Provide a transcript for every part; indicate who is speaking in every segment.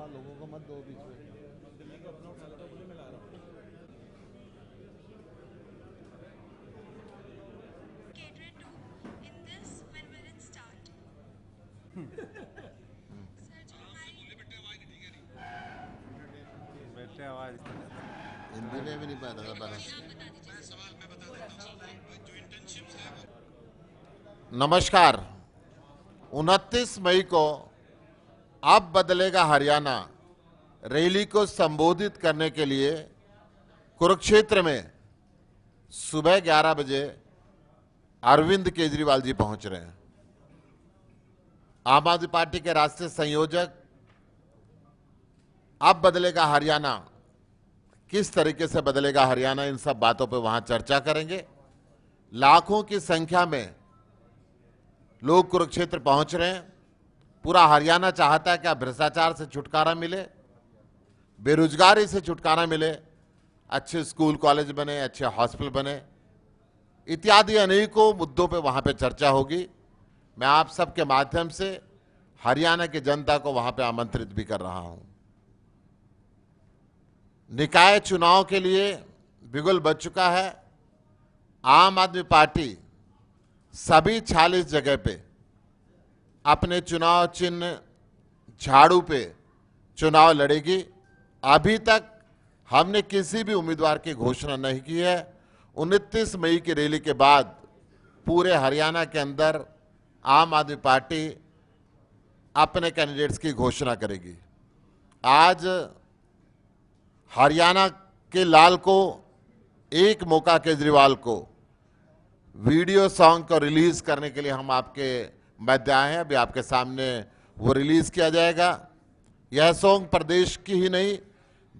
Speaker 1: लोगों को मत दो बीच में।
Speaker 2: दिल्ली का अपना उठा लेता बोले मैं ला रहा हूँ।
Speaker 3: cater to in this when will it start? Sir, जो हमारी
Speaker 4: बेटे आवाज
Speaker 1: हिंदी में भी नहीं पता था पहले। नमस्कार। 29 मई को अब बदलेगा हरियाणा रैली को संबोधित करने के लिए कुरुक्षेत्र में सुबह 11 बजे अरविंद केजरीवाल जी पहुंच रहे हैं। आम आदमी पार्टी के राष्ट्रीय संयोजक अब बदलेगा हरियाणा, किस तरीके से बदलेगा हरियाणा, इन सब बातों पे वहां चर्चा करेंगे। लाखों की संख्या में लोग कुरुक्षेत्र पहुंच रहे हैं। पूरा हरियाणा चाहता है कि अब भ्रष्टाचार से छुटकारा मिले, बेरोजगारी से छुटकारा मिले, अच्छे स्कूल कॉलेज बने, अच्छे हॉस्पिटल बने, इत्यादि अनेकों मुद्दों पे वहां पे चर्चा होगी। मैं आप सबके माध्यम से हरियाणा की जनता को वहां पे आमंत्रित भी कर रहा हूं। निकाय चुनाव के लिए बिगुल बज चुका है। आम आदमी पार्टी सभी 46 जगह पे अपने चुनाव चिन्ह झाड़ू पे चुनाव लड़ेगी। अभी तक हमने किसी भी उम्मीदवार की घोषणा नहीं की है। 29 मई की रैली के बाद पूरे हरियाणा के अंदर आम आदमी पार्टी अपने कैंडिडेट्स की घोषणा करेगी। आज हरियाणा के लाल को एक मौका केजरीवाल को वीडियो सॉन्ग को रिलीज करने के लिए हम आपके मध्य आए हैं। अभी आपके सामने वो रिलीज किया जाएगा। यह सॉन्ग प्रदेश की ही नहीं,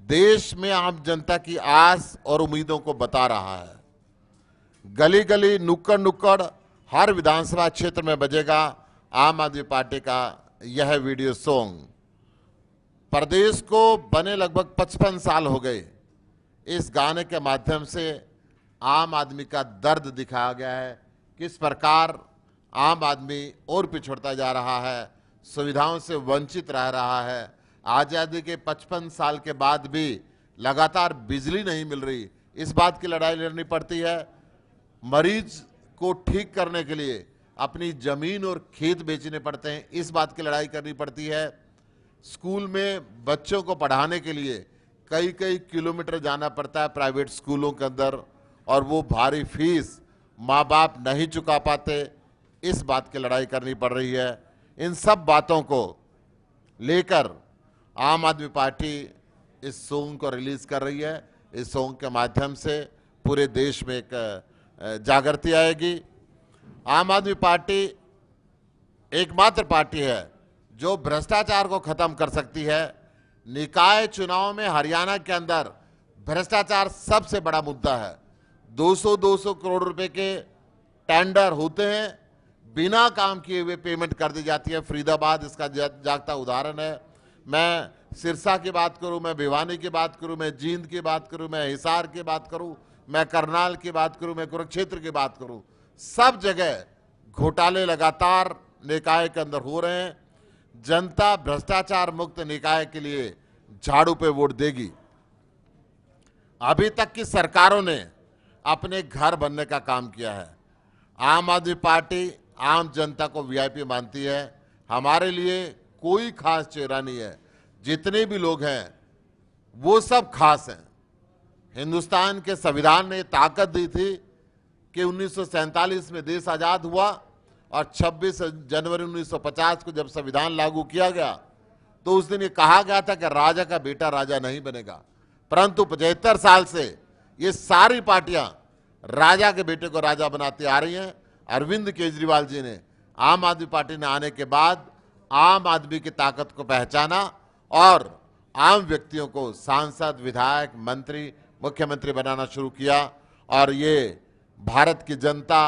Speaker 1: देश में आम जनता की आस और उम्मीदों को बता रहा है। गली गली, नुक्कड़ नुक्कड़, हर विधानसभा क्षेत्र में बजेगा आम आदमी पार्टी का यह वीडियो सॉन्ग। प्रदेश को बने लगभग 55 साल हो गए। इस गाने के माध्यम से आम आदमी का दर्द दिखाया गया है, किस प्रकार आम आदमी और पिछड़ता जा रहा है, सुविधाओं से वंचित रह रहा है। आज़ादी के 55 साल के बाद भी लगातार बिजली नहीं मिल रही, इस बात की लड़ाई लड़नी पड़ती है। मरीज को ठीक करने के लिए अपनी जमीन और खेत बेचने पड़ते हैं, इस बात की लड़ाई करनी पड़ती है। स्कूल में बच्चों को पढ़ाने के लिए कई कई किलोमीटर जाना पड़ता है प्राइवेट स्कूलों के अंदर, और वो भारी फीस माँ बाप नहीं चुका पाते, इस बात की लड़ाई करनी पड़ रही है। इन सब बातों को लेकर आम आदमी पार्टी इस सॉन्ग को रिलीज कर रही है। इस सॉन्ग के माध्यम से पूरे देश में एक जागृति आएगी। आम आदमी पार्टी एकमात्र पार्टी है जो भ्रष्टाचार को खत्म कर सकती है। निकाय चुनाव में हरियाणा के अंदर भ्रष्टाचार सबसे बड़ा मुद्दा है। 200-200 करोड़ रुपए के टेंडर होते हैं, बिना काम किए हुए पेमेंट कर दी जाती है। फरीदाबाद इसका जागता उदाहरण है। मैं सिरसा की बात करूं, मैं भिवानी की बात करूं, मैं जींद की बात करूं, मैं हिसार की बात करूं, मैं करनाल की बात करूं, मैं कुरुक्षेत्र की बात करूं, सब जगह घोटाले लगातार निकाय के अंदर हो रहे हैं। जनता भ्रष्टाचार मुक्त निकाय के लिए झाड़ू पे वोट देगी। अभी तक की सरकारों ने अपने घर बनने का काम किया है। आम आदमी पार्टी आम जनता को वीआईपी मानती है। हमारे लिए कोई खास चेहरा नहीं है, जितने भी लोग हैं वो सब खास हैं। हिंदुस्तान के संविधान ने ताकत दी थी कि 1947 में देश आजाद हुआ और 26 जनवरी 1950 को जब संविधान लागू किया गया तो उस दिन ये कहा गया था कि राजा का बेटा राजा नहीं बनेगा। परंतु 75 साल से ये सारी पार्टियां राजा के बेटे को राजा बनाती आ रही हैं। अरविंद केजरीवाल जी ने, आम आदमी पार्टी ने आने के बाद आम आदमी की ताकत को पहचाना और आम व्यक्तियों को सांसद, विधायक, मंत्री, मुख्यमंत्री बनाना शुरू किया। और ये भारत की जनता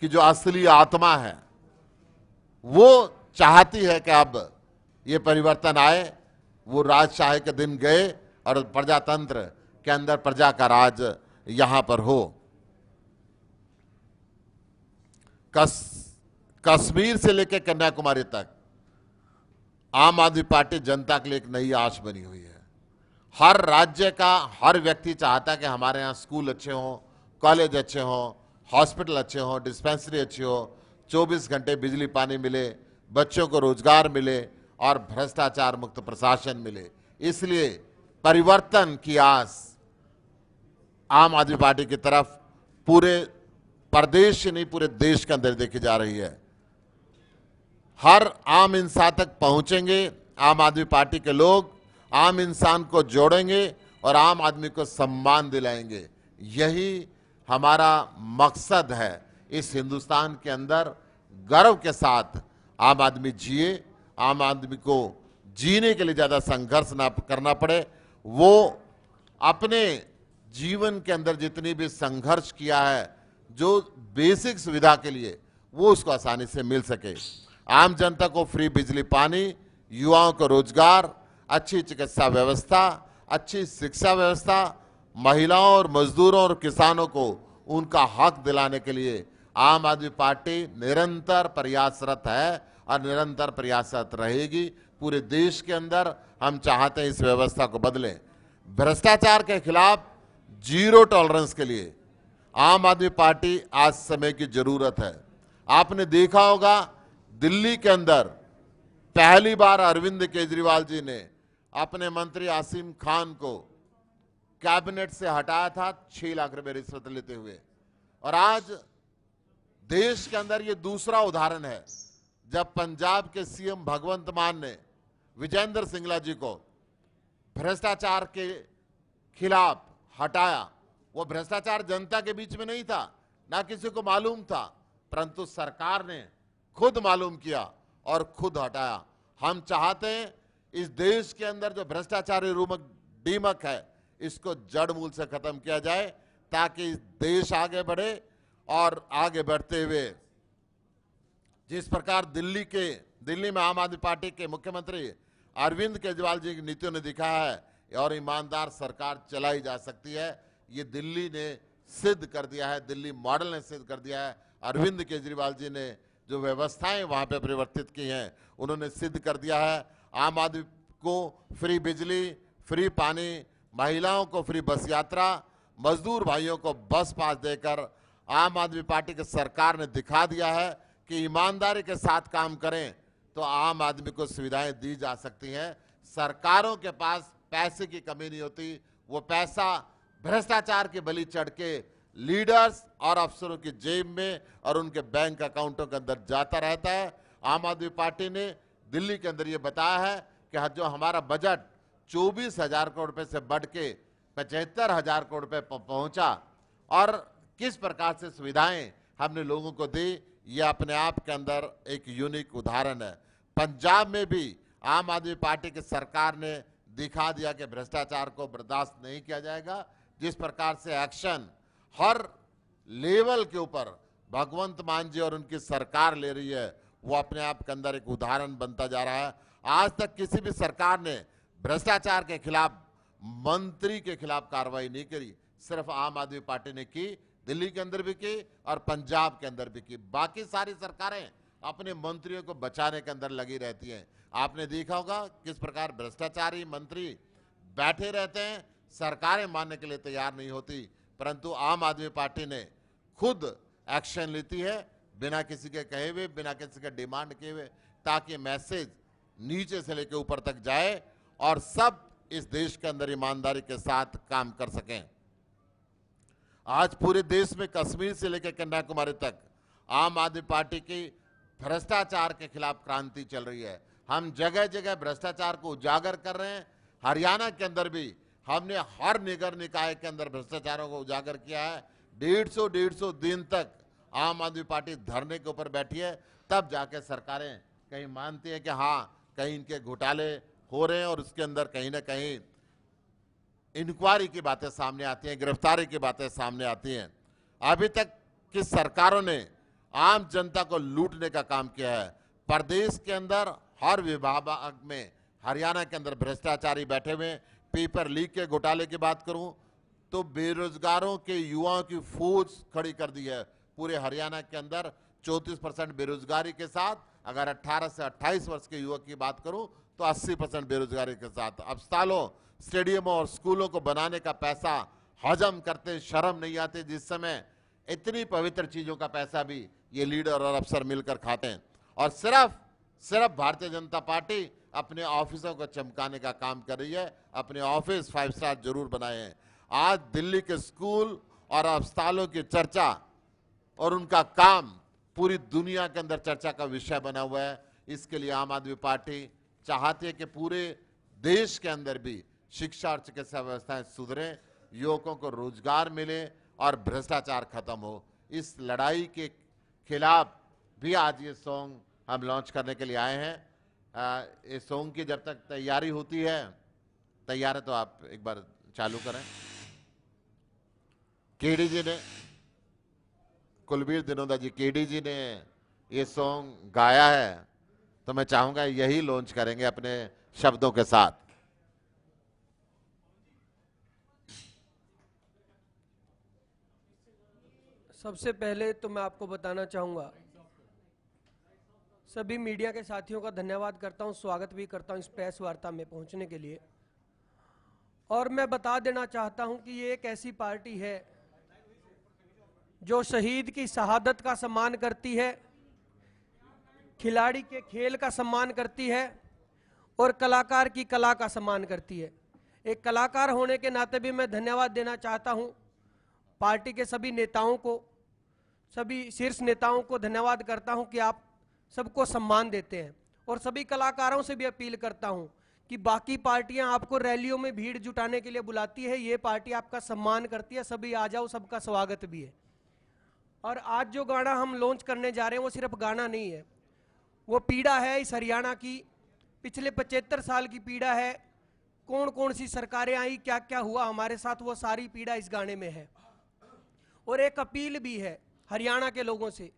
Speaker 1: की जो असली आत्मा है वो चाहती है कि अब ये परिवर्तन आए। वो राजशाही के दिन गए और प्रजातंत्र के अंदर प्रजा का राज यहां पर हो। कश्मीर से लेकर कन्याकुमारी तक आम आदमी पार्टी जनता के लिए एक नई आश बनी हुई है। हर राज्य का हर व्यक्ति चाहता है कि हमारे यहाँ स्कूल अच्छे हों, कॉलेज अच्छे हों, हॉस्पिटल अच्छे हों, डिस्पेंसरी अच्छी हो, 24 घंटे बिजली पानी मिले, बच्चों को रोजगार मिले और भ्रष्टाचार मुक्त प्रशासन मिले। इसलिए परिवर्तन की आस आम आदमी पार्टी की तरफ पूरे प्रदेश नहीं पूरे देश के अंदर देखी जा रही है। हर आम इंसान तक पहुंचेंगे आम आदमी पार्टी के लोग, आम इंसान को जोड़ेंगे और आम आदमी को सम्मान दिलाएंगे। यही हमारा मकसद है। इस हिंदुस्तान के अंदर गर्व के साथ आम आदमी जिए, आम आदमी को जीने के लिए ज़्यादा संघर्ष ना करना पड़े, वो अपने जीवन के अंदर जितनी भी संघर्ष किया है जो बेसिक सुविधा के लिए, वो उसको आसानी से मिल सके। आम जनता को फ्री बिजली पानी, युवाओं को रोजगार, अच्छी चिकित्सा व्यवस्था, अच्छी शिक्षा व्यवस्था, महिलाओं और मजदूरों और किसानों को उनका हक दिलाने के लिए आम आदमी पार्टी निरंतर प्रयासरत है और निरंतर प्रयासरत रहेगी। पूरे देश के अंदर हम चाहते हैं इस व्यवस्था को बदलें। भ्रष्टाचार के खिलाफ जीरो टॉलरेंस के लिए आम आदमी पार्टी आज समय की जरूरत है। आपने देखा होगा दिल्ली के अंदर पहली बार अरविंद केजरीवाल जी ने अपने मंत्री आसिम खान को कैबिनेट से हटाया था 6 लाख रुपए रिश्वत लेते हुए। और आज देश के अंदर ये दूसरा उदाहरण है जब पंजाब के सीएम भगवंत मान ने विजेंद्र सिंगला जी को भ्रष्टाचार के खिलाफ हटाया। वो भ्रष्टाचार जनता के बीच में नहीं था, ना किसी को मालूम था, परंतु सरकार ने खुद मालूम किया और खुद हटाया। हम चाहते हैं इस देश के अंदर जो भ्रष्टाचारी दीमक है, इसको जड़ मूल से खत्म किया जाए ताकि देश आगे बढ़े। और आगे बढ़ते हुए जिस प्रकार दिल्ली में आम आदमी पार्टी के मुख्यमंत्री अरविंद केजरीवाल जी की नीतियों ने दिखाया है और ईमानदार सरकार चलाई जा सकती है, ये दिल्ली ने सिद्ध कर दिया है, दिल्ली मॉडल ने सिद्ध कर दिया है। अरविंद केजरीवाल जी ने जो व्यवस्थाएं वहां पे परिवर्तित की हैं, उन्होंने सिद्ध कर दिया है। आम आदमी को फ्री बिजली, फ्री पानी, महिलाओं को फ्री बस यात्रा, मजदूर भाइयों को बस पास देकर आम आदमी पार्टी की सरकार ने दिखा दिया है कि ईमानदारी के साथ काम करें तो आम आदमी को सुविधाएं दी जा सकती हैं। सरकारों के पास पैसे की कमी नहीं होती, वो पैसा भ्रष्टाचार की बलि चढ़ के लीडर्स और अफसरों की जेब में और उनके बैंक अकाउंटों के अंदर जाता रहता है। आम आदमी पार्टी ने दिल्ली के अंदर ये बताया है कि जो हमारा बजट 24,000 करोड़ रुपए से बढ़ के 75,000 करोड़ रुपए पहुंचा और किस प्रकार से सुविधाएं हमने लोगों को दी, ये अपने आप के अंदर एक यूनिक उदाहरण है। पंजाब में भी आम आदमी पार्टी की सरकार ने दिखा दिया कि भ्रष्टाचार को बर्दाश्त नहीं किया जाएगा। जिस प्रकार से एक्शन हर लेवल के ऊपर भगवंत मान जी और उनकी सरकार ले रही है, वो अपने आप के अंदर एक उदाहरण बनता जा रहा है। आज तक किसी भी सरकार ने भ्रष्टाचार के खिलाफ मंत्री के खिलाफ कार्रवाई नहीं करी, सिर्फ आम आदमी पार्टी ने की, दिल्ली के अंदर भी की और पंजाब के अंदर भी की। बाकी सारी सरकारें अपने मंत्रियों को बचाने के अंदर लगी रहती हैं। आपने देखा होगा किस प्रकार भ्रष्टाचारी मंत्री बैठे रहते हैं, सरकारें मानने के लिए तैयार नहीं होती, परंतु आम आदमी पार्टी ने खुद एक्शन लेती है बिना किसी के कहे हुए, बिना किसी के डिमांड किए हुए, ताकि मैसेज नीचे से लेकर ऊपर तक जाए और सब इस देश के अंदर ईमानदारी के साथ काम कर सकें। आज पूरे देश में कश्मीर से लेकर कन्याकुमारी तक आम आदमी पार्टी की भ्रष्टाचार के खिलाफ क्रांति चल रही है। हम जगह जगह भ्रष्टाचार को उजागर कर रहे हैं। हरियाणा के अंदर भी हमने हर नगर निकाय के अंदर भ्रष्टाचारों को उजागर किया है। 150 दिन तक आम आदमी पार्टी धरने के ऊपर बैठी है, तब जाके सरकारें कहीं मानती हैं कि हाँ कहीं इनके घोटाले हो रहे हैं और उसके अंदर कहीं ना कहीं इंक्वायरी की बातें सामने आती हैं, गिरफ्तारी की बातें सामने आती हैं। अभी तक की सरकारों ने आम जनता को लूटने का काम किया है। प्रदेश के अंदर हर विभाग में, हरियाणा के अंदर भ्रष्टाचारी बैठे हुए। पेपर लीक के घोटाले की बात करूं तो बेरोजगारों के युवाओं की फौज खड़ी कर दी है। पूरे हरियाणा के अंदर 34% बेरोजगारी के साथ अगर 18 से 28 वर्ष के युवक की बात करूं तो 80% बेरोजगारी के साथ। अस्पतालों, स्टेडियमों और स्कूलों को बनाने का पैसा हजम करते शर्म नहीं आती, जिस समय इतनी पवित्र चीजों का पैसा भी ये लीडर और अफसर मिलकर खाते हैं। और सिर्फ भारतीय जनता पार्टी अपने ऑफिसों को चमकाने का काम कर रही है। अपने ऑफिस 5 स्टार जरूर बनाए हैं। आज दिल्ली के स्कूल और अस्पतालों की चर्चा और उनका काम पूरी दुनिया के अंदर चर्चा का विषय बना हुआ है। इसके लिए आम आदमी पार्टी चाहती है कि पूरे देश के अंदर भी शिक्षा और चिकित्सा व्यवस्थाएं सुधरें, युवकों को रोजगार मिले और भ्रष्टाचार खत्म हो। इस लड़ाई के खिलाफ भी आज ये सॉन्ग हम लॉन्च करने के लिए आए हैं। इस सॉन्ग की जब तक तैयारी होती है, तैयार है तो आप एक बार चालू करें। केडी जी ने, कुलबीर दिनोदा जी, केडी जी ने ये सॉन्ग गाया है, तो मैं चाहूंगा यही लॉन्च करेंगे अपने शब्दों के साथ।
Speaker 4: सबसे पहले तो मैं आपको बताना चाहूँगा, सभी मीडिया के साथियों का धन्यवाद करता हूँ, स्वागत भी करता हूँ इस प्रेस वार्ता में पहुँचने के लिए। और मैं बता देना चाहता हूँ कि ये एक ऐसी पार्टी है जो शहीद की शहादत का सम्मान करती है, खिलाड़ी के खेल का सम्मान करती है और कलाकार की कला का सम्मान करती है। एक कलाकार होने के नाते भी मैं धन्यवाद देना चाहता हूँ पार्टी के सभी नेताओं को, सभी शीर्ष नेताओं को धन्यवाद करता हूं कि आप सबको सम्मान देते हैं। और सभी कलाकारों से भी अपील करता हूं कि बाकी पार्टियां आपको रैलियों में भीड़ जुटाने के लिए बुलाती है, ये पार्टी आपका सम्मान करती है। सभी आ जाओ, सबका स्वागत भी है। और आज जो गाना हम लॉन्च करने जा रहे हैं वो सिर्फ गाना नहीं है, वो पीड़ा है इस हरियाणा की, पिछले 75 साल की पीड़ा है। कौन कौन सी सरकारें आई, क्या क्या हुआ हमारे साथ, वो सारी पीड़ा इस गाने में है। और एक अपील भी है हरियाणा के लोगों से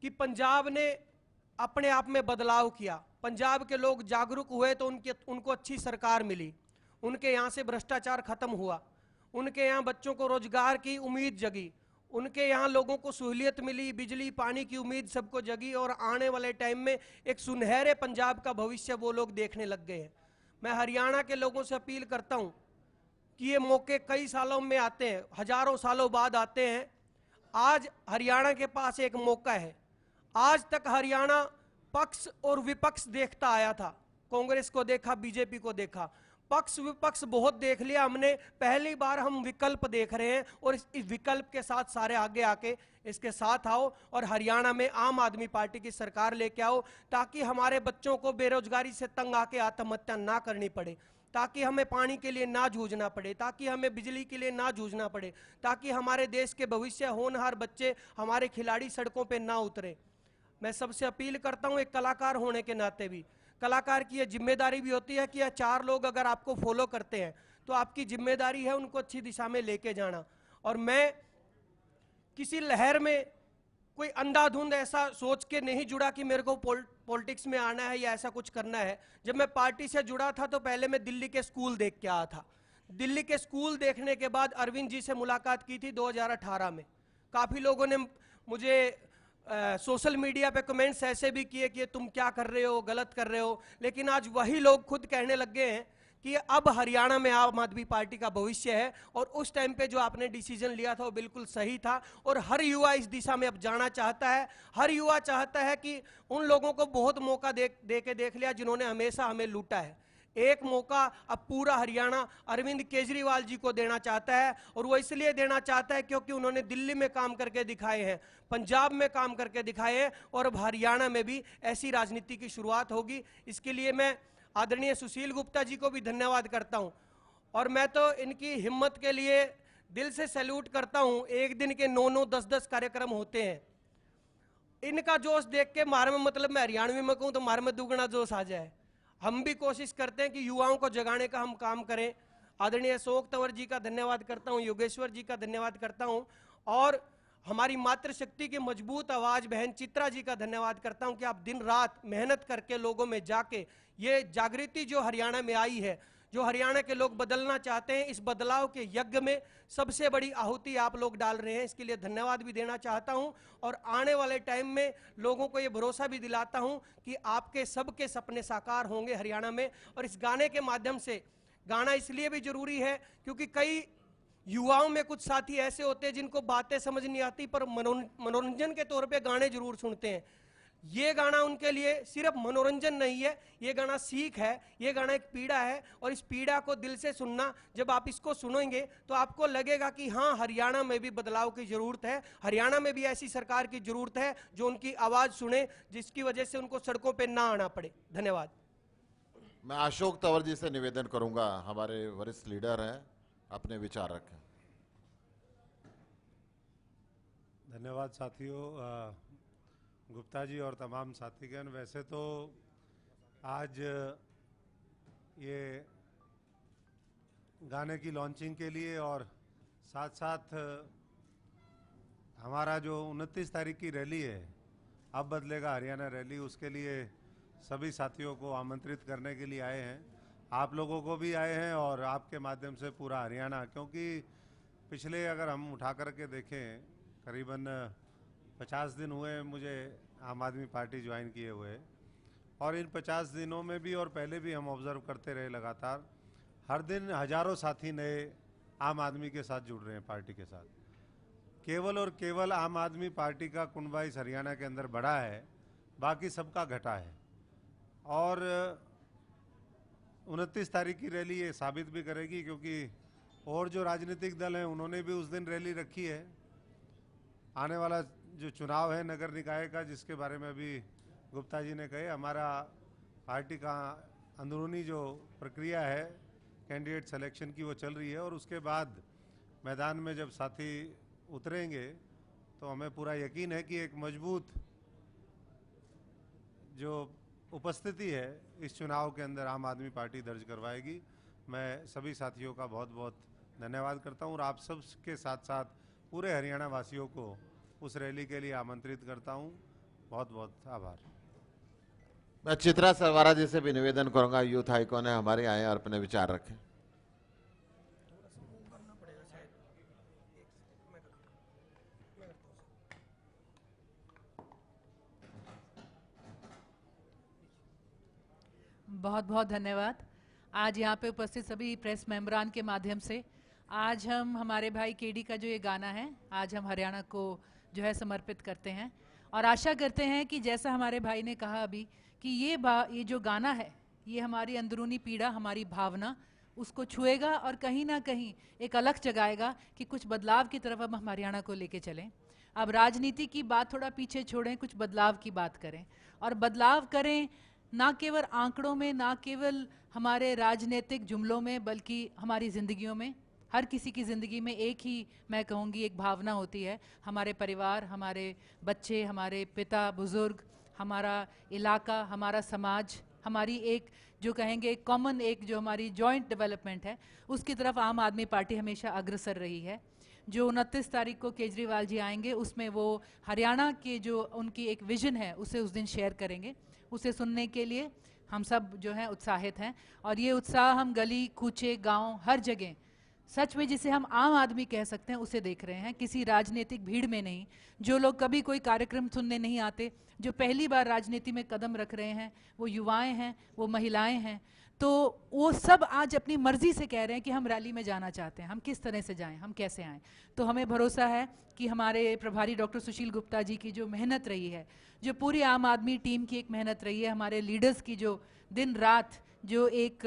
Speaker 4: कि पंजाब ने अपने आप में बदलाव किया, पंजाब के लोग जागरूक हुए तो उनको अच्छी सरकार मिली, उनके यहाँ से भ्रष्टाचार खत्म हुआ, उनके यहाँ बच्चों को रोजगार की उम्मीद जगी, उनके यहाँ लोगों को सहूलियत मिली, बिजली पानी की उम्मीद सबको जगी। और आने वाले टाइम में एक सुनहरे पंजाब का भविष्य वो लोग देखने लग गए हैं। मैं हरियाणा के लोगों से अपील करता हूँ कि ये मौके कई सालों में आते हैं, हजारों सालों बाद आते हैं। आज हरियाणा के पास एक मौका है। आज तक हरियाणा पक्ष और विपक्ष देखता आया था, कांग्रेस को देखा, बीजेपी को देखा, पक्ष विपक्ष बहुत देख लिया हमने। पहली बार हम विकल्प देख रहे हैं और इस विकल्प के साथ सारे आगे आके इसके साथ आओ और हरियाणा में आम आदमी पार्टी की सरकार लेके आओ, ताकि हमारे बच्चों को बेरोजगारी से तंग आके आत्महत्या ना करनी पड़े, ताकि हमें पानी के लिए ना जूझना पड़े, ताकि हमें बिजली के लिए ना जूझना पड़े, ताकि हमारे देश के भविष्य होनहार बच्चे, हमारे खिलाड़ी सड़कों पे ना उतरे। मैं सबसे अपील करता हूं, एक कलाकार होने के नाते भी, कलाकार की यह जिम्मेदारी भी होती है कि यह 4 लोग अगर आपको फॉलो करते हैं तो आपकी जिम्मेदारी है उनको अच्छी दिशा में लेके जाना। और मैं किसी लहर में कोई अंधाधुंध ऐसा सोच के नहीं जुड़ा कि मेरे को पॉलिटिक्स में आना है या ऐसा कुछ करना है। जब मैं पार्टी से जुड़ा था तो पहले मैं दिल्ली के स्कूल देख के आया था। दिल्ली के स्कूल देखने के बाद अरविंद जी से मुलाकात की थी 2018 में। काफ़ी लोगों ने मुझे सोशल मीडिया पे कमेंट्स ऐसे भी किए कि तुम क्या कर रहे हो, गलत कर रहे हो, लेकिन आज वही लोग खुद कहने लग गए हैं कि अब हरियाणा में आम आदमी पार्टी का भविष्य है। और उस टाइम पे जो आपने डिसीजन लिया था वो बिल्कुल सही था। और हर युवा इस दिशा में अब जाना चाहता है। हर युवा चाहता है कि उन लोगों को बहुत मौका दे के देख लिया जिन्होंने हमेशा हमें लूटा है। एक मौका अब पूरा हरियाणा अरविंद केजरीवाल जी को देना चाहता है। और वो इसलिए देना चाहता है क्योंकि उन्होंने दिल्ली में काम करके दिखाए हैं, पंजाब में काम करके दिखाए हैं, और अब हरियाणा में भी ऐसी राजनीति की शुरुआत होगी। इसके लिए मैं आदरणीय सुशील गुप्ता जी को भी धन्यवाद करता हूं। और मैं तो इनकी हिम्मत के लिए दिल से सैल्यूट करता हूं। एक दिन के 9-9, 10-10 कार्यक्रम होते हैं। इनका जोश देख के मारे में, मतलब मैं हरियाणवी में कहूं तो मारे में दुगना जोश आ जाए। हम भी कोशिश करते हैं कि युवाओं को जगाने का हम काम करें। आदरणीय अशोक तंवर जी का धन्यवाद करता हूं, योगेश्वर जी का धन्यवाद करता हूं, और हमारी मातृशक्ति की मजबूत आवाज बहन चित्रा जी का धन्यवाद करता हूं कि आप दिन रात मेहनत करके लोगों में जाके ये जागृति जो हरियाणा में आई है, जो हरियाणा के लोग बदलना चाहते हैं, इस बदलाव के यज्ञ में सबसे बड़ी आहुति आप लोग डाल रहे हैं। इसके लिए धन्यवाद भी देना चाहता हूं और आने वाले टाइम में लोगों को ये भरोसा भी दिलाता हूं कि आपके सबके सपने साकार होंगे हरियाणा में। और इस गाने के माध्यम से, गाना इसलिए भी जरूरी है क्योंकि कई युवाओं में कुछ साथी ऐसे होते हैं जिनको बातें समझ नहीं आती पर मनोरंजन के तौर पे गाने जरूर सुनते हैं। ये गाना उनके लिए सिर्फ मनोरंजन नहीं है, ये गाना सीख है, ये गाना एक पीड़ा है। और इस पीड़ा को दिल से सुनना, जब आप इसको सुनेंगे तो आपको लगेगा कि हाँ, हरियाणा में भी बदलाव की जरूरत है, हरियाणा में भी ऐसी सरकार की जरूरत है जो उनकी आवाज सुने, जिसकी वजह से उनको सड़कों पर ना आना पड़े। धन्यवाद।
Speaker 1: मैं अशोक तंवर जी से निवेदन करूंगा, हमारे वरिष्ठ लीडर हैं, अपने विचार रखें।
Speaker 5: धन्यवाद साथियों, गुप्ता जी और तमाम साथीगण। वैसे तो आज ये गाने की लॉन्चिंग के लिए और साथ साथ हमारा जो 29 तारीख की रैली है, अब बदलेगा हरियाणा रैली, उसके लिए सभी साथियों को आमंत्रित करने के लिए आए हैं। आप लोगों को भी आए हैं और आपके माध्यम से पूरा हरियाणा, क्योंकि पिछले अगर हम उठा करके देखें, करीबन 50 दिन हुए मुझे आम आदमी पार्टी ज्वाइन किए हुए, और इन 50 दिनों में भी और पहले भी हम ऑब्जर्व करते रहे लगातार, हर दिन हजारों साथी नए आम आदमी के साथ जुड़ रहे हैं, पार्टी के साथ। केवल और केवल आम आदमी पार्टी का कुनबा इस हरियाणा के अंदर बढ़ा है, बाकी सबका घटा है। और 29 तारीख की रैली ये साबित भी करेगी, क्योंकि और जो राजनीतिक दल हैं उन्होंने भी उस दिन रैली रखी है। आने वाला जो चुनाव है नगर निकाय का, जिसके बारे में अभी गुप्ता जी ने कहे, हमारा पार्टी का अंदरूनी जो प्रक्रिया है कैंडिडेट सिलेक्शन की, वो चल रही है। और उसके बाद मैदान में जब साथी उतरेंगे तो हमें पूरा यकीन है कि एक मजबूत जो उपस्थिति है इस चुनाव के अंदर आम आदमी पार्टी दर्ज करवाएगी। मैं सभी साथियों का बहुत बहुत धन्यवाद करता हूं और आप सब के साथ साथ पूरे हरियाणा वासियों को उस रैली के लिए आमंत्रित करता हूं। बहुत बहुत आभार।
Speaker 1: मैं चित्रा सरवारा जी से भी निवेदन करूंगा, यूथ आइकॉन है, हमारे आए और अपने विचार रखें।
Speaker 6: बहुत बहुत धन्यवाद। आज यहाँ पे उपस्थित सभी प्रेस मेंबरान के माध्यम से आज हम हमारे भाई केडी का जो ये गाना है, आज हम हरियाणा को जो है समर्पित करते हैं और आशा करते हैं कि जैसा हमारे भाई ने कहा अभी कि ये जो गाना है ये हमारी अंदरूनी पीड़ा, हमारी भावना उसको छुएगा और कहीं ना कहीं एक अलख जगाएगा कि कुछ बदलाव की तरफ अब हम हरियाणा को लेके चलें। अब राजनीति की बात थोड़ा पीछे छोड़ें, कुछ बदलाव की बात करें और बदलाव करें ना केवल आंकड़ों में, ना केवल हमारे राजनीतिक जुमलों में, बल्कि हमारी ज़िंदगियों में। हर किसी की ज़िंदगी में एक ही, मैं कहूँगी, एक भावना होती है। हमारे परिवार, हमारे बच्चे, हमारे पिता, बुज़ुर्ग, हमारा इलाका, हमारा समाज, हमारी एक जो कहेंगे कॉमन, एक जो हमारी जॉइंट डेवलपमेंट है, उसकी तरफ आम आदमी पार्टी हमेशा अग्रसर रही है। जो 29 तारीख को केजरीवाल जी आएंगे उसमें वो हरियाणा के जो उनकी एक विजन है उसे उस दिन शेयर करेंगे। उसे सुनने के लिए हम सब जो हैं उत्साहित हैं और ये उत्साह हम गली कूचे, गांव, हर जगह सच में जिसे हम आम आदमी कह सकते हैं उसे देख रहे हैं। किसी राजनीतिक भीड़ में नहीं, जो लोग कभी कोई कार्यक्रम सुनने नहीं आते, जो पहली बार राजनीति में कदम रख रहे हैं, वो युवाएं हैं, वो महिलाएं हैं, तो वो सब आज अपनी मर्जी से कह रहे हैं कि हम रैली में जाना चाहते हैं, हम किस तरह से जाएं, हम कैसे आएं। तो हमें भरोसा है कि हमारे प्रभारी डॉक्टर सुशील गुप्ता जी की जो मेहनत रही है, जो पूरी आम आदमी टीम की एक मेहनत रही है, हमारे लीडर्स की जो दिन रात जो एक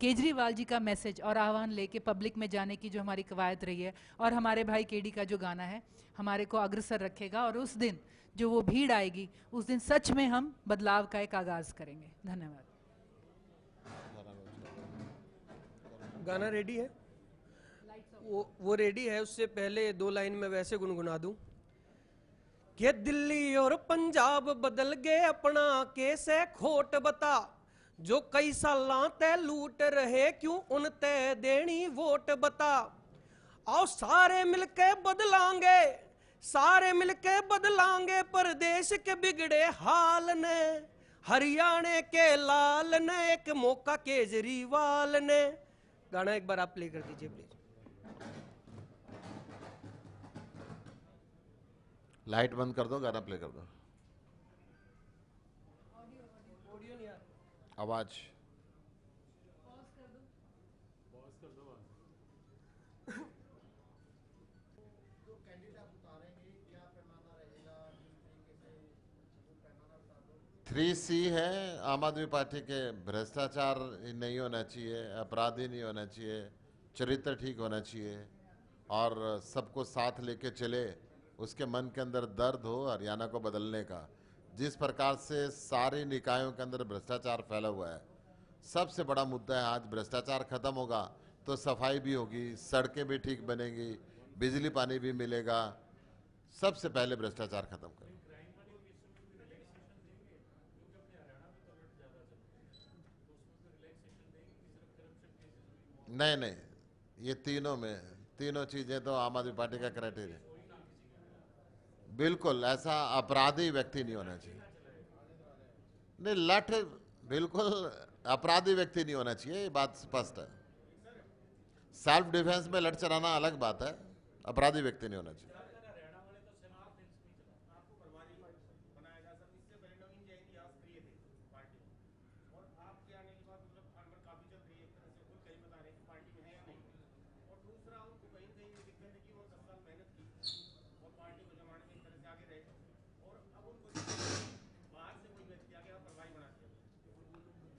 Speaker 6: केजरीवाल जी का मैसेज और आह्वान लेके पब्लिक में जाने की जो हमारी कवायद रही है, और हमारे भाई केडी का जो गाना है, हमारे को अग्रसर रखेगा और उस दिन जो वो भीड़ आएगी उस दिन सच में हम बदलाव का एक आगाज करेंगे। धन्यवाद।
Speaker 4: गाना रेडी है? वो रेडी है। उससे पहले 2 लाइन में वैसे गुनगुना दूं कि दिल्ली और पंजाब बदल गए अपना, कैसे खोट बता, जो कई सालां ते लूट रहे, क्यों उन ते देनी वोट बता। आओ सारे मिलके बदलांगे, सारे मिलके बदलांगे, परदेश के बिगड़े हाल ने, हरियाणा के लाल ने एक मौका केजरीवाल ने। गाना एक बार आप प्ले कर दीजिए प्लीज।
Speaker 1: लाइट बंद कर दो, गाना प्ले कर दो। आवाज थ्री सी है आम आदमी पार्टी के। भ्रष्टाचार नहीं होना चाहिए, अपराधी नहीं होना चाहिए, चरित्र ठीक होना चाहिए और सबको साथ लेके चले। उसके मन के अंदर दर्द हो हरियाणा को बदलने का। जिस प्रकार से सारे निकायों के अंदर भ्रष्टाचार फैला हुआ है, सबसे बड़ा मुद्दा है आज भ्रष्टाचार खत्म होगा तो सफाई भी होगी, सड़कें भी ठीक बनेंगी, बिजली पानी भी मिलेगा। सबसे पहले भ्रष्टाचार खत्म करें। नहीं, ये तीनों चीजें तो आम आदमी पार्टी का क्राइटेरिया। बिल्कुल ऐसा अपराधी व्यक्ति नहीं होना चाहिए। नहीं, लठ बिल्कुल अपराधी व्यक्ति नहीं होना चाहिए, ये बात स्पष्ट है। सेल्फ डिफेंस में लठ चलाना अलग बात है, अपराधी व्यक्ति नहीं होना चाहिए।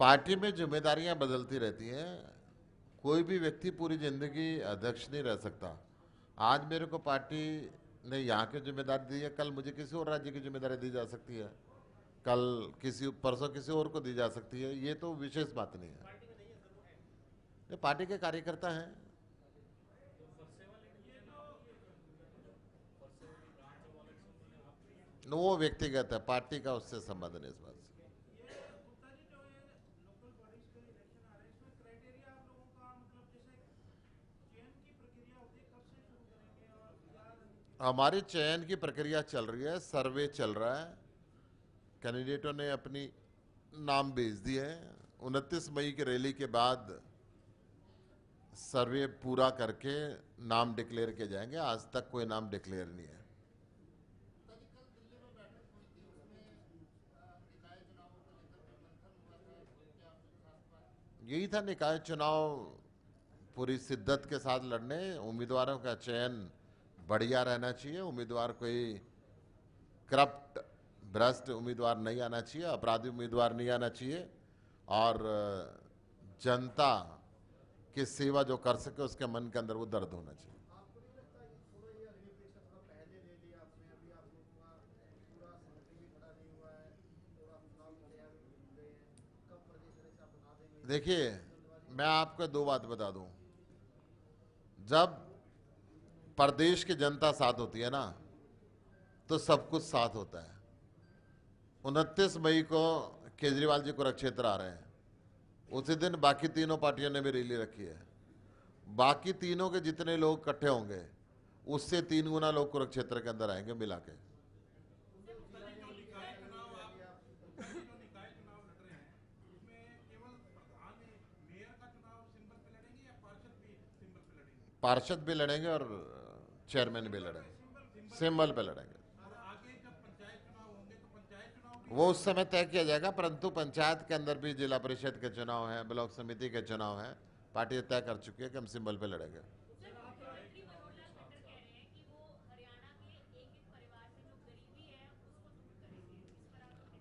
Speaker 1: पार्टी में जिम्मेदारियां बदलती रहती हैं। कोई भी व्यक्ति पूरी जिंदगी अध्यक्ष नहीं रह सकता। आज मेरे को पार्टी ने यहाँ की जिम्मेदारी दी है, कल मुझे किसी और राज्य की जिम्मेदारी दी जा सकती है, कल परसों किसी और को दी जा सकती है। ये तो विशेष बात नहीं है। ये पार्टी के कार्यकर्ता हैं। वो व्यक्तिगत है, पार्टी का उससे संबंध नहीं इस बात से। हमारी चयन की प्रक्रिया चल रही है, सर्वे चल रहा है, कैंडिडेटों ने अपनी नाम भेज दिए हैं। 29 मई की रैली के बाद सर्वे पूरा करके नाम डिक्लेयर किए जाएंगे। आज तक कोई नाम डिक्लेयर नहीं है। यही था, निकाय चुनाव पूरी शिद्दत के साथ लड़ने, उम्मीदवारों का चयन बढ़िया रहना चाहिए। उम्मीदवार कोई करप्ट भ्रष्ट उम्मीदवार नहीं आना चाहिए, अपराधी उम्मीदवार नहीं आना चाहिए और जनता की सेवा जो कर सके उसके मन के अंदर वो दर्द होना चाहिए। देखिए, मैं आपको दो बात बता दूं। जब प्रदेश की जनता साथ होती है ना, तो सब कुछ साथ होता है। 29 मई को केजरीवाल जी कुरुक्षेत्र आ रहे हैं, उसी दिन बाकी तीनों पार्टियों ने भी रैली रखी है। बाकी तीनों के जितने लोग इकट्ठे होंगे उससे 3 गुना लोग कुरुक्षेत्र के अंदर आएंगे मिला के। पार्षद भी लड़ेंगे और चेयरमैन भी लड़ेंगे, सिंबल पे लड़ेंगे। वो उस समय तय किया जाएगा, परंतु पंचायत के अंदर भी जिला परिषद के चुनाव हैं, ब्लॉक समिति के चुनाव हैं। पार्टी तय कर चुकी है कि हम सिंबल पे लड़ेंगे।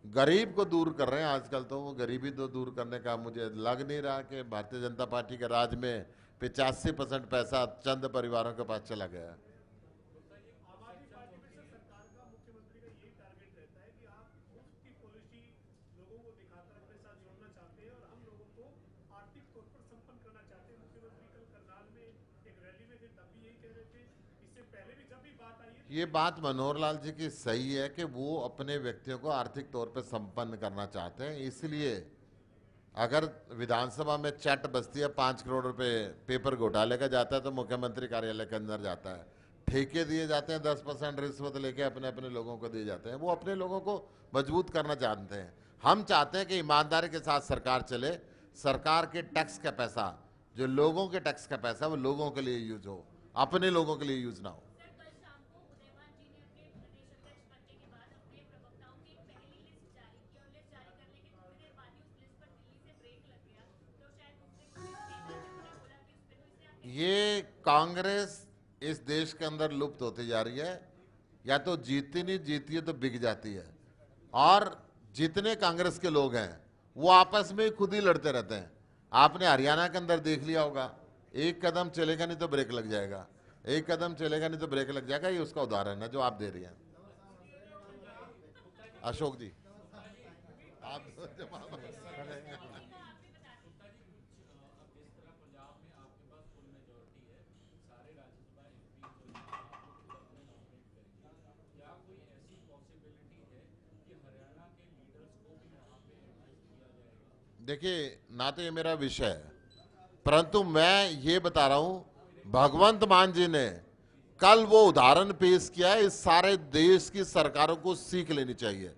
Speaker 1: गरीब को दूर कर रहे हैं आजकल, तो वो गरीबी तो दूर करने का मुझे लग नहीं रहा कि भारतीय जनता पार्टी के राज में 85% पैसा चंद परिवारों के पास चला गया है। ये बात मनोहर लाल जी की सही है कि वो अपने व्यक्तियों को आर्थिक तौर पर संपन्न करना चाहते हैं। इसलिए अगर विधानसभा में चट बसती है 5 करोड़ रुपए पेपर घोटाले का जाता है तो मुख्यमंत्री कार्यालय के अंदर जाता है। ठेके दिए जाते हैं, 10% रिश्वत लेके अपने अपने लोगों को दिए जाते हैं। वो अपने लोगों को मजबूत करना जानते हैं। हम चाहते हैं कि ईमानदारी के साथ सरकार चले, सरकार के टैक्स का पैसा, जो लोगों के टैक्स का पैसा, वो लोगों के लिए यूज हो, अपने लोगों के लिए यूज ना हो। ये कांग्रेस इस देश के अंदर लुप्त होती जा रही है, या तो जीतती नहीं, जीतती है तो बिक जाती है। और जितने कांग्रेस के लोग हैं वो आपस में खुद ही लड़ते रहते हैं। आपने हरियाणा के अंदर देख लिया होगा, एक कदम चलेगा नहीं तो ब्रेक लग जाएगा, एक कदम चलेगा नहीं तो ब्रेक लग जाएगा। ये उसका उदाहरण है जो आप दे रही हैं। अशोक जी, आप देखिए, ना तो ये मेरा विषय है, परंतु मैं ये बता रहा हूं, भगवंत मान जी ने कल वो उदाहरण पेश किया है, इस सारे देश की सरकारों को सीख लेनी चाहिए।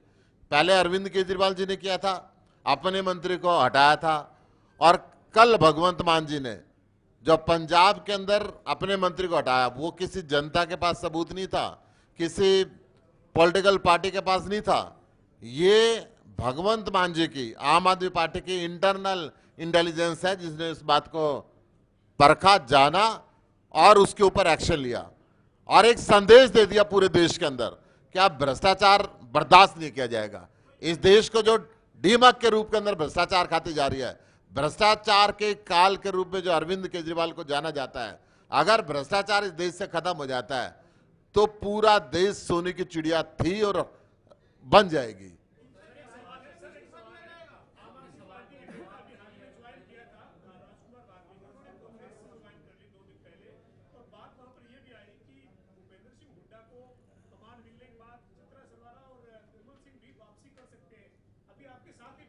Speaker 1: पहले अरविंद केजरीवाल जी ने किया था, अपने मंत्री को हटाया था, और कल भगवंत मान जी ने जो पंजाब के अंदर अपने मंत्री को हटाया, वो किसी जनता के पास सबूत नहीं था, किसी पॉलिटिकल पार्टी के पास नहीं था। ये भगवंत मान जी की, आम आदमी पार्टी की इंटरनल इंटेलिजेंस है, जिसने इस बात को परखा, जाना और उसके ऊपर एक्शन लिया और एक संदेश दे दिया पूरे देश के अंदर कि अब भ्रष्टाचार बर्दाश्त नहीं किया जाएगा। इस देश को जो डीमक के रूप के अंदर भ्रष्टाचार खाती जा रही है, भ्रष्टाचार के काल के रूप में जो अरविंद केजरीवाल को जाना जाता है, अगर भ्रष्टाचार इस देश से खत्म हो जाता है तो पूरा देश सोने की चिड़िया थी और बन जाएगी।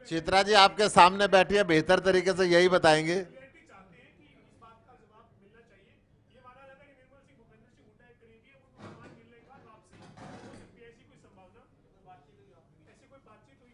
Speaker 1: चित्रा जी आपके सामने बैठी है, बेहतर तरीके से यही बताएंगे।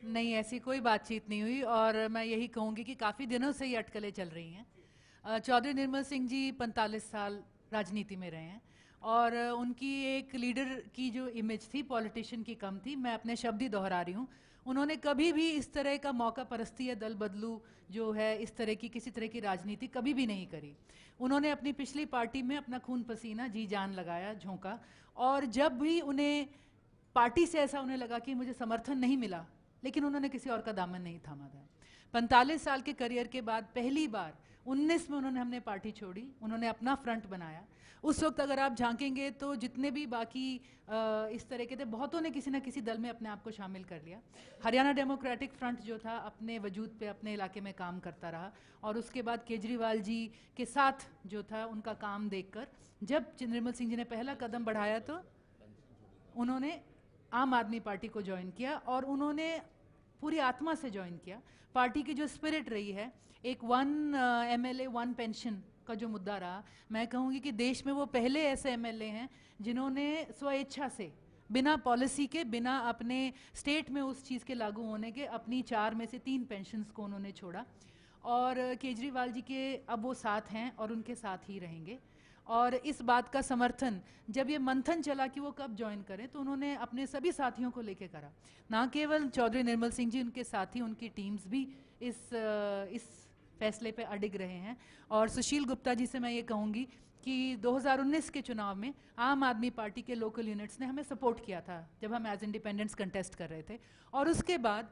Speaker 6: नहीं, ऐसी कोई बातचीत नहीं हुई, और मैं यही कहूँगी कि काफ़ी दिनों से ये अटकलें चल रही हैं। चौधरी निर्मल सिंह जी 45 साल राजनीति में रहे हैं, और उनकी एक लीडर की जो इमेज थी, पॉलिटिशियन की कम थी। मैं अपने शब्द ही दोहरा रही हूँ, उन्होंने कभी भी इस तरह का मौका परस्ती या दल बदलू जो है, इस तरह की किसी तरह की राजनीति कभी भी नहीं करी। उन्होंने अपनी पिछली पार्टी में अपना खून पसीना जी जान लगाया, झोंका, और जब भी उन्हें पार्टी से ऐसा उन्हें लगा कि मुझे समर्थन नहीं मिला, लेकिन उन्होंने किसी और का दामन नहीं थामा था। 45 साल के करियर के बाद पहली बार 19 में उन्होंने हमने पार्टी छोड़ी, उन्होंने अपना फ्रंट बनाया। उस वक्त अगर आप झांकेंगे तो जितने भी बाकी इस तरह के थे, बहुतों ने किसी न किसी दल में अपने आप को शामिल कर लिया। हरियाणा डेमोक्रेटिक फ्रंट जो था अपने वजूद पे अपने इलाके में काम करता रहा, और उसके बाद केजरीवाल जी के साथ जो था उनका काम देखकर जब निर्मल सिंह जी ने पहला कदम बढ़ाया तो उन्होंने आम आदमी पार्टी को ज्वाइन किया, और उन्होंने पूरी आत्मा से ज्वाइन किया। पार्टी की जो स्पिरिट रही है, एक 1 MLA 1 पेंशन का जो मुद्दा रहा, मैं कहूँगी कि देश में वो पहले ऐसे MLA हैं जिन्होंने स्वेच्छा से, बिना पॉलिसी के, बिना अपने स्टेट में उस चीज़ के लागू होने के, अपनी 4 में से 3 पेंशन्स को उन्होंने छोड़ा। और केजरीवाल जी के अब वो साथ हैं और उनके साथ ही रहेंगे। और इस बात का समर्थन जब ये मंथन चला कि वो कब ज्वाइन करें, तो उन्होंने अपने सभी साथियों को लेके करा। ना केवल चौधरी निर्मल सिंह जी, उनके साथी, उनकी टीम्स भी इस फैसले पे अडिग रहे हैं। और सुशील गुप्ता जी से मैं ये कहूँगी कि 2019 के चुनाव में आम आदमी पार्टी के लोकल यूनिट्स ने हमें सपोर्ट किया था जब हम एज इंडिपेंडेंट्स कंटेस्ट कर रहे थे, और उसके बाद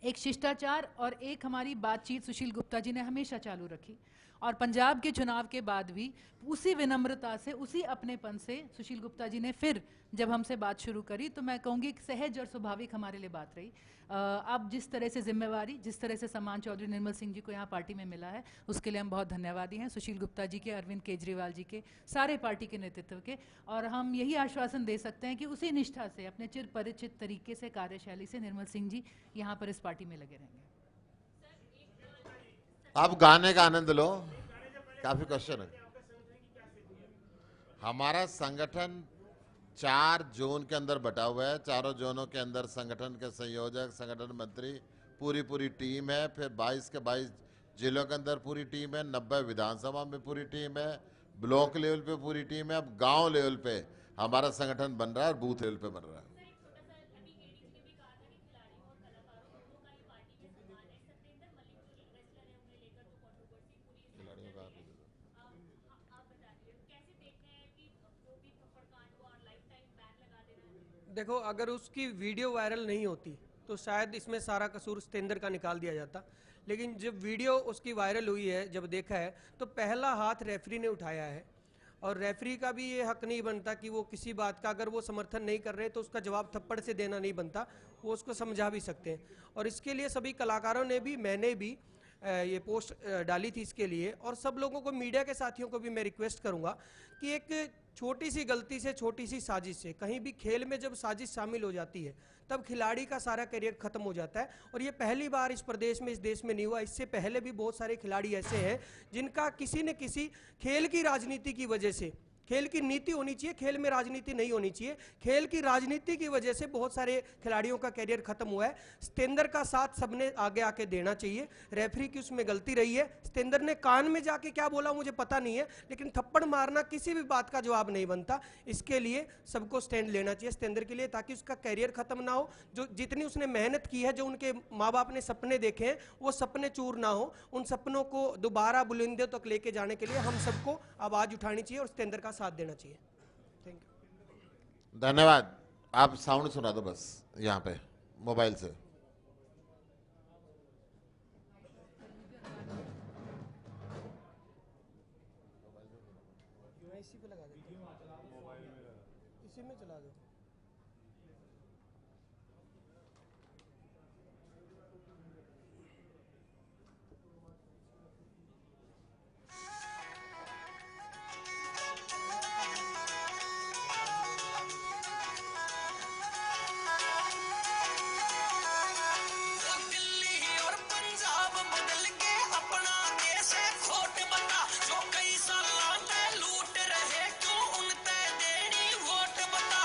Speaker 6: एक शिष्टाचार और एक हमारी बातचीत सुशील गुप्ता जी ने हमेशा चालू रखी। और पंजाब के चुनाव के बाद भी उसी विनम्रता से, उसी अपनेपन से सुशील गुप्ता जी ने फिर जब हमसे बात शुरू करी, तो मैं कहूँगी एक सहज और स्वाभाविक हमारे लिए बात रही। अब जिस तरह से जिम्मेवारी, जिस तरह से सम्मान चौधरी निर्मल सिंह जी को यहाँ पार्टी में मिला है, उसके लिए हम बहुत धन्यवादी हैं सुशील गुप्ता जी के, अरविंद केजरीवाल जी के, सारे पार्टी के नेतृत्व के। और हम यही आश्वासन दे सकते हैं कि उसी निष्ठा से, अपने चिर परिचित तरीके से, कार्यशैली से निर्मल सिंह जी यहाँ पर इस पार्टी में लगे रहेंगे।
Speaker 1: आप गाने का आनंद लो, काफी क्वेश्चन है। हमारा संगठन 4 जोन के अंदर बटा हुआ है। चारों जोनों के अंदर संगठन के संयोजक, संगठन मंत्री, पूरी टीम है। फिर 22 के 22 जिलों के अंदर पूरी टीम है। 90 विधानसभा में पूरी टीम है। ब्लॉक लेवल पे पूरी टीम है। अब गांव लेवल पे हमारा संगठन बन रहा है और बूथ लेवल पे बन रहा है।
Speaker 4: देखो, अगर उसकी वीडियो वायरल नहीं होती तो शायद इसमें सारा कसूर सतेंद्र का निकाल दिया जाता, लेकिन जब वीडियो उसकी वायरल हुई है, जब देखा है, तो पहला हाथ रेफरी ने उठाया है। और रेफरी का भी ये हक नहीं बनता कि वो किसी बात का, अगर वो समर्थन नहीं कर रहे तो उसका जवाब थप्पड़ से देना नहीं बनता, वो उसको समझा भी सकते हैं। और इसके लिए सभी कलाकारों ने भी, मैंने भी ये पोस्ट डाली थी इसके लिए। और सब लोगों को, मीडिया के साथियों को भी मैं रिक्वेस्ट करूंगा कि एक छोटी सी गलती से, छोटी सी साजिश से, कहीं भी खेल में जब साजिश शामिल हो जाती है तब खिलाड़ी का सारा करियर खत्म हो जाता है। और ये पहली बार इस प्रदेश में, इस देश में नहीं हुआ। इससे पहले भी बहुत सारे खिलाड़ी ऐसे हैं जिनका किसी न किसी खेल की राजनीति की वजह से, खेल की नीति होनी चाहिए, खेल में राजनीति नहीं होनी चाहिए, खेल की राजनीति की वजह से बहुत सारे खिलाड़ियों का करियर खत्म हुआ है। सतेंद्र का साथ सबने आगे आके देना चाहिए। रेफरी की उसमें गलती रही है। सतेंद्र ने कान में जाके क्या बोला मुझे पता नहीं है, लेकिन थप्पड़ मारना किसी भी बात का जवाब नहीं बनता। इसके लिए सबको स्टैंड लेना चाहिए सतेंद्र के लिए, ताकि उसका करियर खत्म ना हो। जो जितनी उसने मेहनत की है, जो उनके माँ बाप ने सपने देखे हैं, वो सपने चूर ना हो। उन सपनों को दोबारा बुलंदियों तक लेके जाने के लिए हम सबको आवाज उठानी चाहिए और सतेंद्र का साथ देना चाहिए। Thank you.
Speaker 1: धन्यवाद। आप साउंड सुना दो बस यहाँ पे मोबाइल से।
Speaker 4: मैं इसी पे लगा देता हूँ, इसी में चला दो।
Speaker 7: दिल्ली और पंजाब बदल के अपना देश है खोट बता, जो कई साल लूट रहे क्यों उन पे देनी वोट बता।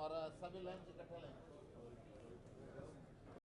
Speaker 1: और सभी लंच इकट्ठे लेंगे।